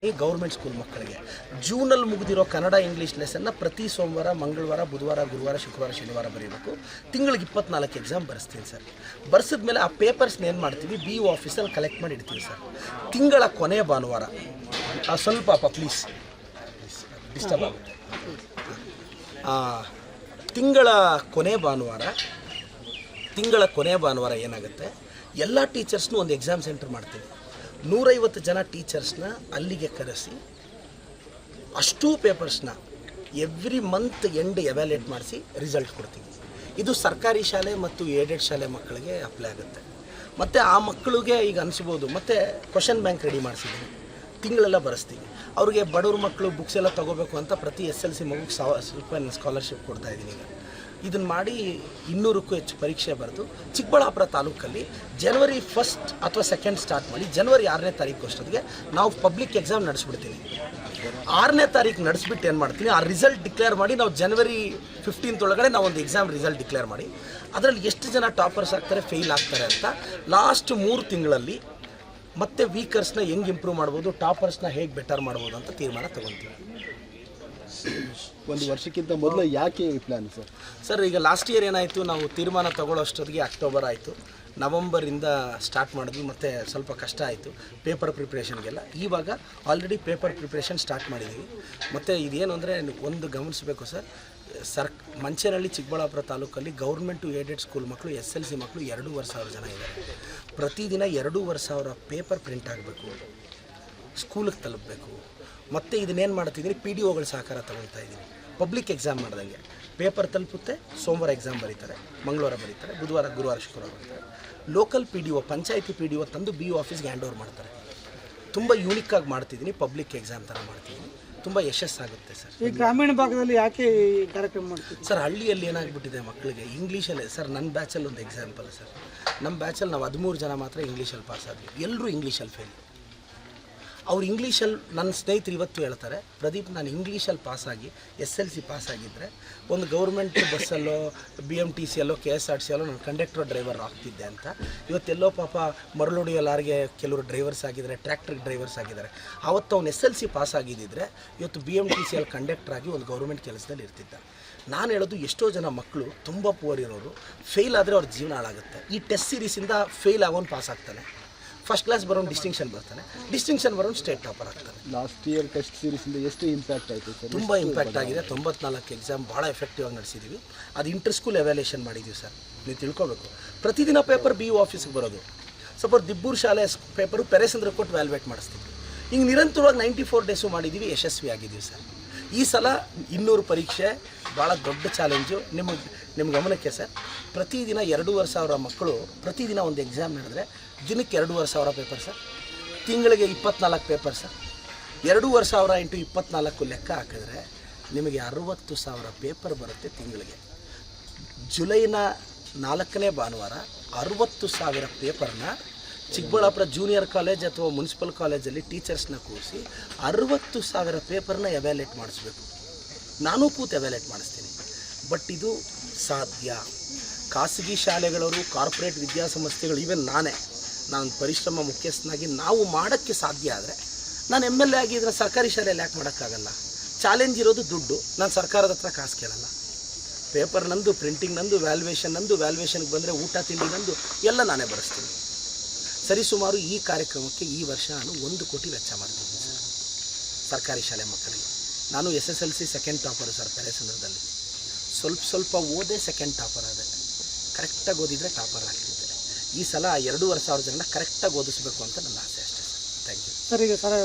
Government school ಮಕ್ಕಳಿಗೆ ಜೂನಲ್ಲಿ ಮುಗಿದಿರೋ Kannada English ಲೆಸನ್ನ ಪ್ರತಿ ಸೋಮವಾರ, ಮಂಗಳವಾರ, ಬುಧವಾರ, ಗುರುವಾರ, ಶುಕ್ರವಾರ, ಶನಿವಾರ ಬರೀಬೇಕು. ತಿಂಗಳಿಗೆ 24 ಎಕ್ಸಾಮ್ ಬರೆಸ್ತೀನಿ ಸರ್. ಬರೆಸಿದ್ಮೇಲೆ ಆ ಪೇಪರ್ಸ್ನ ಏನು ಮಾಡ್ತೀವಿ, BO ಆಫೀಸಲ್ಲಿ ಕಲೆಕ್ಟ್ ಮಾಡಿ ಇಡ್ತೀವಿ ಸರ್. ತಿಂಗಳ ಕೊನೆ ಭಾನುವಾರ ಸ್ವಲ್ಪ ಪ್ಲೀಸ್ ಡಿಸ್ಟರ್ಬ್ ಆಗುತ್ತೆ. ತಿಂಗಳ ಕೊನೆ ಭಾನುವಾರ ಏನಾಗುತ್ತೆ, ಎಲ್ಲ ಟೀಚರ್ಸ್ನೂ ಒಂದು ಎಕ್ಸಾಮ್ ಸೆಂಟರ್ ಮಾಡ್ತೀವಿ. 150 ಜನ ಟೀಚರ್ಸ್ನ ಅಲ್ಲಿಗೆ ಕರೆಸಿ ಅಷ್ಟೂ ಪೇಪರ್ಸ್ನ ಎವ್ರಿ ಮಂತ್ ಎಂಡ್ ಎವ್ಯಾಲ್ಯೂಯೇಟ್ ಮಾಡಿಸಿ ರಿಸಲ್ಟ್ ಕೊಡ್ತೀವಿ. ಇದು ಸರ್ಕಾರಿ ಶಾಲೆ ಮತ್ತು ಏಡೆಡ್ ಶಾಲೆ ಮಕ್ಕಳಿಗೆ ಅಪ್ಲೈ ಆಗುತ್ತೆ. ಮತ್ತು ಆ ಮಕ್ಕಳಿಗೆ ಈಗ ಅನಿಸ್ಬೋದು, ಮತ್ತು ಕ್ವಶನ್ ಬ್ಯಾಂಕ್ ರೆಡಿ ಮಾಡಿಸಿದ್ದೀನಿ, ತಿಂಗಳೆಲ್ಲ ಬರೆಸ್ತೀವಿ. ಅವ್ರಿಗೆ ಬಡವ್ರ ಮಕ್ಕಳು ಬುಕ್ಸ್ ಎಲ್ಲ ತೊಗೋಬೇಕು ಅಂತ ಪ್ರತಿ SLC ಮಗುಗೆ ಸ್ವಲ್ಪ ಸ್ಕಾಲರ್ಶಿಪ್ ಕೊಡ್ತಾಯಿದ್ದೀನಿ. ಈಗ ಇದನ್ನು ಮಾಡಿ 200ಕ್ಕೂ ಹೆಚ್ಚು ಪರೀಕ್ಷೆ ಬರೆದು ಚಿಕ್ಕಬಳ್ಳಾಪುರ ತಾಲೂಕಲ್ಲಿ ಜನವರಿ 1 ಅಥವಾ 2 ಸ್ಟಾರ್ಟ್ ಮಾಡಿ ಜನವರಿ 6ನೇ ತಾರೀಕು ಅಷ್ಟೊತ್ತಿಗೆ ನಾವು ಪಬ್ಲಿಕ್ ಎಕ್ಸಾಮ್ ನಡೆಸ್ಬಿಡ್ತೀನಿ. 6ನೇ ತಾರೀಕು ನಡೆಸ್ಬಿಟ್ಟು ಏನು ಮಾಡ್ತೀನಿ, ಆ ರಿಸಲ್ಟ್ ಡಿಕ್ಲೇರ್ ಮಾಡಿ ನಾವು ಜನವರಿ 15 ಒಳಗಡೆ ನಾವು ಒಂದು ಎಕ್ಸಾಮ್ ರಿಸಲ್ಟ್ ಡಿಕ್ಲೇರ್ ಮಾಡಿ ಅದರಲ್ಲಿ ಎಷ್ಟು ಜನ ಟಾಪರ್ಸ್ ಆಗ್ತಾರೆ, ಫೇಲ್ ಆಗ್ತಾರೆ ಅಂತ ಲಾಸ್ಟ್ 3 ತಿಂಗಳಲ್ಲಿ ಮತ್ತೆ ವೀಕರ್ಸ್ನ ಹೆಂಗೆ ಇಂಪ್ರೂವ್ ಮಾಡ್ಬೋದು, ಟಾಪರ್ಸ್ನ ಹೇಗೆ ಬೆಟರ್ ಮಾಡ್ಬೋದು ಅಂತ ತೀರ್ಮಾನ ತೊಗೊತೀವಿ. ಒಂದು ವರ್ಷಕ್ಕಿಂತ ಮೊದಲು ಯಾಕೆ ಈ ಪ್ಲ್ಯಾನ್ ಸರ್? ಈಗ ಲಾಸ್ಟ್ ಇಯರ್ ಏನಾಯಿತು, ನಾವು ತೀರ್ಮಾನ ತಗೊಳ್ಳೋ ಅಷ್ಟೊತ್ತಿಗೆ ಅಕ್ಟೋಬರ್ ಆಯಿತು. ನವಂಬರಿಂದ ಸ್ಟಾರ್ಟ್ ಮಾಡಿದ್ವಿ, ಮತ್ತು ಸ್ವಲ್ಪ ಕಷ್ಟ ಆಯಿತು ಪೇಪರ್ ಪ್ರಿಪ್ರೇಷನ್ಗೆಲ್ಲ. ಇವಾಗ ಆಲ್ರೆಡಿ ಪೇಪರ್ ಪ್ರಿಪ್ರೇಷನ್ ಸ್ಟಾರ್ಟ್ ಮಾಡಿದ್ದೀವಿ. ಮತ್ತು ಇದೇನು ಅಂದರೆ ಒಂದು ಗಮನಿಸಬೇಕು ಸರ್, ಮಂಚೇನಹಳ್ಳಿ ಚಿಕ್ಕಬಳ್ಳಾಪುರ ತಾಲೂಕಲ್ಲಿ ಗೌರ್ಮೆಂಟು ಏಡೆಡ್ ಸ್ಕೂಲ್ ಮಕ್ಕಳು SLC ಮಕ್ಕಳು 2,500 ಜನ ಇದ್ದಾರೆ. ಪ್ರತಿದಿನ 2,500 ಪೇಪರ್ ಪ್ರಿಂಟ್ ಆಗಬೇಕು, ಸ್ಕೂಲಿಗೆ ತಲುಪಬೇಕು. ಮತ್ತು ಇದನ್ನೇನು ಮಾಡ್ತಿದ್ದೀನಿ, PDOಗಳ ಸಹಕಾರ ತಗೊಳ್ತಾ ಇದ್ದೀನಿ. ಪಬ್ಲಿಕ್ ಎಕ್ಸಾಮ್ ಮಾಡ್ದಂಗೆ ಪೇಪರ್ ತಲುಪುತ್ತೆ, ಸೋಮವಾರ ಎಕ್ಸಾಮ್ ಬರೀತಾರೆ, ಮಂಗಳವಾರ ಬರೀತಾರೆ, ಬುಧವಾರ, ಗುರುವಾರ, ಶುಕ್ರವಾರ ಬರೀತಾರೆ. ಲೋಕಲ್ PDO, ಪಂಚಾಯತಿ PDO ತಂದು BO ಆಫೀಸ್ಗೆ ಹ್ಯಾಂಡ್ ಓವರ್ ಮಾಡ್ತಾರೆ. ತುಂಬ ಯೂನಿಕ್ಕಾಗಿ ಮಾಡ್ತಿದ್ದೀನಿ, ಪಬ್ಲಿಕ್ ಎಕ್ಸಾಮ್ ಥರ ಮಾಡ್ತಿದ್ದೀನಿ, ತುಂಬ ಯಶಸ್ಸಾಗುತ್ತೆ ಸರ್. ಈ ಗ್ರಾಮೀಣ ಭಾಗದಲ್ಲಿ ಯಾಕೆ ಈ ಕಾರ್ಯಕ್ರಮ ಮಾಡ್ತೀವಿ ಸರ್? ಹಳ್ಳಿಯಲ್ಲಿ ಏನಾಗ್ಬಿಟ್ಟಿದೆ ಮಕ್ಕಳಿಗೆ ಇಂಗ್ಲೀಷಲ್ಲೇ ಸರ್. ನನ್ನ ಬ್ಯಾಚಲ್ಲಿ ಒಂದು ಎಕ್ಸಾಂಪಲ್ ಸರ್, ನಮ್ಮ ಬ್ಯಾಚಲ್ಲಿ ನಾವು 13 ಜನ ಮಾತ್ರ ಇಂಗ್ಲೀಷಲ್ಲಿ ಪಾಸ್ ಆದ್ವಿ, ಎಲ್ಲರೂ ಇಂಗ್ಲೀಷಲ್ಲಿ ಫೇಲ್. ಅವ್ರು ಇಂಗ್ಲೀಷಲ್ಲಿ, ನನ್ನ ಸ್ನೇಹಿತರು ಇವತ್ತು ಹೇಳ್ತಾರೆ, ಪ್ರದೀಪ್ ನಾನು ಇಂಗ್ಲೀಷಲ್ಲಿ ಪಾಸಾಗಿ SLC ಪಾಸಾಗಿದ್ದರೆ ಒಂದು ಗೌರ್ಮೆಂಟ್ ಬಸ್ಸಲ್ಲೋ BMTCಯಲ್ಲೋ KSRTCಯಲ್ಲೋ ನಾನು ಕಂಡಕ್ಟರ್ ಡ್ರೈವರ್ ಆಗ್ತಿದ್ದೆ ಅಂತ. ಇವತ್ತೆಲ್ಲೋ ಪಾಪ ಮರಳೊಡಿಯೋ ಲಾರಿಗೆ ಕೆಲವರು ಡ್ರೈವರ್ಸ್ ಆಗಿದ್ದಾರೆ, ಟ್ರ್ಯಾಕ್ಟರ್ ಡ್ರೈವರ್ಸ್ ಆಗಿದ್ದಾರೆ. ಆವತ್ತು ಅವ್ನು SLC ಪಾಸಾಗಿದ್ದಿದ್ರೆ ಇವತ್ತು BMTCಯಲ್ಲಿ ಕಂಡಕ್ಟರ್ ಆಗಿ ಒಂದು ಗೌರ್ಮೆಂಟ್ ಕೆಲಸದಲ್ಲಿ ಇರ್ತಿದ್ದ. ನಾನು ಹೇಳೋದು, ಎಷ್ಟೋ ಜನ ಮಕ್ಕಳು ತುಂಬ ಪುವರ್ ಇರೋರು ಫೇಲ್ ಆದರೆ ಅವ್ರ ಜೀವನ ಹಾಳಾಗುತ್ತೆ. ಈ ಟೆಸ್ಟ್ ಸೀರೀಸಿಂದ ಫೇಲ್ ಆಗೋನು ಪಾಸ್ ಆಗ್ತಾನೆ, ಫಸ್ಟ್ ಕ್ಲಾಸ್ ಬರೋನು ಡಿಸ್ಟಿಂಕ್ಷನ್ ಬರ್ತಾನೆ, ಡಿಸ್ಟಿಂಕ್ಷನ್ ಬರೋನು ಸ್ಟೇಟ್ ಟಾಪರ್ ಆಗ್ತಾನೆ. ಲಾಸ್ಟ್ ಇಯರ್ ಟೆಸ್ಟ್ ಸೀರೀಸಿಂದ ಎಷ್ಟು ಇಂಪ್ಯಾಕ್ಟ್ ಆಯಿತು ಸರ್? ತುಂಬ ಇಂಪ್ಯಾಕ್ಟ್ ಆಗಿದೆ. 94 ಎಕ್ಸಾಮ್ ಭಾಳ ಎಫೆಕ್ಟಿವ್ ಆಗಿ ನಡೆಸಿದ್ದೀವಿ. ಅದು ಇಂಟರ್ ಸ್ಕೂಲ್ ಎವ್ಯಾಲ್ಯೂಯೇಷನ್ ಮಾಡಿದ್ದೀವಿ ಸರ್. ನೀವು ತಿಳ್ಕೊಬೇಕು, ಪ್ರತಿದಿನ ಪೇಪರ್ BO ಆಫೀಸಿಗೆ ಬರೋದು. ಸಪೋಸ್ ದಿಬ್ಬೂರು ಶಾಲೆ ಪೇಪರು ಪೆರೇಸಂದ್ರ ಕೊಟ್ಟು ವ್ಯಾಲ್ಯೂಯೇಟ್ ಮಾಡಿಸ್ತೀವಿ. ಹಿಂಗೆ ನಿರಂತರವಾಗಿ 94 ಡೇಸು ಮಾಡಿದ್ದೀವಿ, ಯಶಸ್ವಿ ಆಗಿದ್ದೀವಿ ಸರ್. ಈ ಸಲ 200 ಪರೀಕ್ಷೆ ಭಾಳ ದೊಡ್ಡ ಚಾಲೆಂಜು. ನಿಮ್ಮ ಗಮನಕ್ಕೆ ಸರ್, ಪ್ರತಿದಿನ 2,500 ಮಕ್ಕಳು ಪ್ರತಿದಿನ ಒಂದು ಎಕ್ಸಾಮ್ ನಡೆದ್ರೆ ದಿನಕ್ಕೆ 2,500 ಪೇಪರ್ ಸರ್, ತಿಂಗಳಿಗೆ 24 ಪೇಪರ್ ಸರ್. 2,500 ಇಂಟು 24 ಲೆಕ್ಕ ಹಾಕಿದ್ರೆ ನಿಮಗೆ 60,000 ಪೇಪರ್ ಬರುತ್ತೆ ತಿಂಗಳಿಗೆ. ಜುಲೈನ 4ನೇ ಭಾನುವಾರ 60,000 ಪೇಪರ್ನ ಚಿಕ್ಕಬಳ್ಳಾಪುರ ಜೂನಿಯರ್ ಕಾಲೇಜ್ ಅಥವಾ ಮುನ್ಸಿಪಲ್ ಕಾಲೇಜಲ್ಲಿ ಟೀಚರ್ಸ್ನ ಕೂರಿಸಿ 60,000 ಪೇಪರ್ನ ಎವ್ಯಾಲ್ಯೂಯೇಟ್ ಮಾಡಿಸ್ಬೇಕು. ನಾನೂ ಕೂತು ಎವ್ಯಾಲ್ಯೂಯೇಟ್ ಮಾಡಿಸ್ತೀನಿ. ಬಟ್ ಇದು ಸಾಧ್ಯ. ಖಾಸಗಿ ಶಾಲೆಗಳವರು, ಕಾರ್ಪೊರೇಟ್ ವಿದ್ಯಾಸಂಸ್ಥೆಗಳು, ಈವನ್ ನಾನು ಪರಿಶ್ರಮ ಮುಖ್ಯಸ್ಥನಾಗಿ ನಾವು ಮಾಡೋಕ್ಕೆ ಸಾಧ್ಯ ಆದರೆ, ನಾನು MLA ಆಗಿದ್ರೆ ಸರ್ಕಾರಿ ಶಾಲೆಯಲ್ಲಿ ಯಾಕೆ ಮಾಡೋಕ್ಕಾಗಲ್ಲ? ಚಾಲೆಂಜ್ ಇರೋದು ದುಡ್ಡು. ನಾನು ಸರ್ಕಾರದ ಹತ್ರ ಕಾಸು ಕೇಳಲ್ಲ. ಪೇಪರ್ ನಂದು, ಪ್ರಿಂಟಿಂಗ್ ನಂದು, ವ್ಯಾಲ್ಯೂಯೇಷನ್ ನಂದು, ವ್ಯಾಲ್ಯೂಯೇಷನ್ಗೆ ಬಂದರೆ ಊಟ ತಿಂಡಿ ನಂದು, ಎಲ್ಲ ನಾನೇ ಬರೆಸ್ತೀನಿ. ಸರಿಸುಮಾರು ಈ ಕಾರ್ಯಕ್ರಮಕ್ಕೆ ಈ ವರ್ಷ ನಾನು 1 ಕೋಟಿ ವೆಚ್ಚ ಮಾಡ್ತೀನಿ ಸರ್, ಸರ್ಕಾರಿ ಶಾಲೆ ಮಕ್ಕಳಿಗೆ. ನಾನು SSLC 2nd ಟಾಪರು ಸರ್ ಪೆರೇಸಂದ್ರದಲ್ಲಿ. ಸ್ವಲ್ಪ ಓದೇ 2nd ಟಾಪರ್ ಆದೆ. ಕರೆಕ್ಟಾಗಿ ಓದಿದರೆ ಟಾಪರ್ ಆಗ್ತಿದ್ದೆ. ಈ ಸಲ 2,500 ಜನ ಕರೆಕ್ಟಾಗಿ ಓದಿಸ್ಬೇಕು ಅಂತ ನನ್ನ ಆಸೆ ಅಷ್ಟೇ ಸರ್. Thank you sir. ಈಗ ಸರ್